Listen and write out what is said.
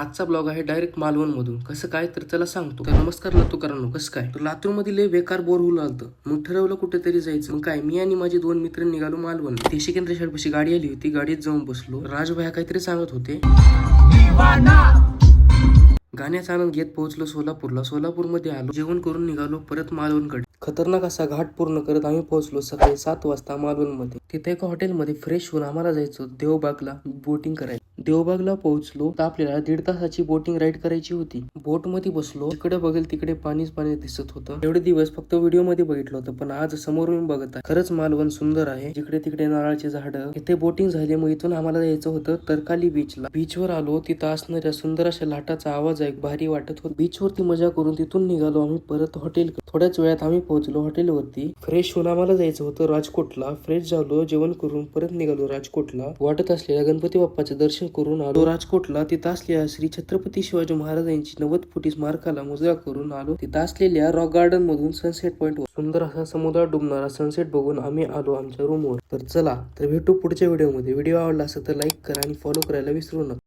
आजचा ब्लॉग आहे डायरेक्ट मालवण मधून. कसं काय तर चला सांगतो. तर नमस्कार लातूरकरांनो, कसं काय. तर लातूर मध्ये लय बेकार बोर होऊ लागतं. मग ठरवलं कुठेतरी जायचं. मग काय, मी आणि माझे 2 मित्र निघालो मालवण. देशी केंद्र शाळेपाशी गाडी आली होती. गाडीत जाऊन बसलो. राजभाया काहीतरी सांगत होते. गाण्याचा आनंद घेत पोहोचलो सोलापूरला. सोलापूरमध्ये आलो, जेवण करून निघालो परत मालवणकडे. खतरनाक असा घाट पूर्ण करत आम्ही पोहोचलो सकाळी 7 वाजता मालवणमध्ये. तिथे एका हॉटेलमध्ये फ्रेश होऊन आम्हाला जायचं देवबागला बोटिंग करायला. देवबागला पोहोचलो तर आपल्याला 1.5 तासाची बोटिंग राईड करायची होती. बोट मध्ये बसलो, तिकडे बघेल तिकडे पाणीच पाणी दिसत होतं. एवढे दिवस फक्त व्हिडिओ मध्ये बघितलं होतं, पण आज समोरून बघत आहे. खरंच मालवण सुंदर आहे. जिकडे तिकडे नारळाची झाडं. इथे बोटिंग झाली. मग इथून आम्हाला जायचं होतं तरकाली बीचला. बीचवर आलो, तिथं असणाऱ्या सुंदर अशा लाटाचा आवाज ऐक भारी वाटत होता. बीचवरती मजा करून तिथून निघालो आम्ही परत हॉटेल. थोड्याच वेळात आम्ही पोहोचलो हॉटेलवरती. फ्रेश होऊन आम्हाला जायचं होतं राजकोटला. फ्रेश झालो, जेवण करून परत निघालो राजकोटला. वाटत असलेल्या गणपती बाप्पाचे दर्शन करून आलो राजकोटला. तिथं असलेल्या श्री छत्रपती शिवाजी महाराजांची 90 फुटी स्मारकाला मुजरा करून आलो. तिथं असलेल्या रॉक गार्डन मधून सनसेट पॉइंट वर सुंदर असा समुद्रात डुबणारा सनसेट बघून आम्ही आलो आमच्या रूमवर. तर चला तर भेटू पुढच्या व्हिडिओमध्ये. व्हिडिओ आवडला असेल तर लाईक करा आणि फॉलो करायला विसरू नका.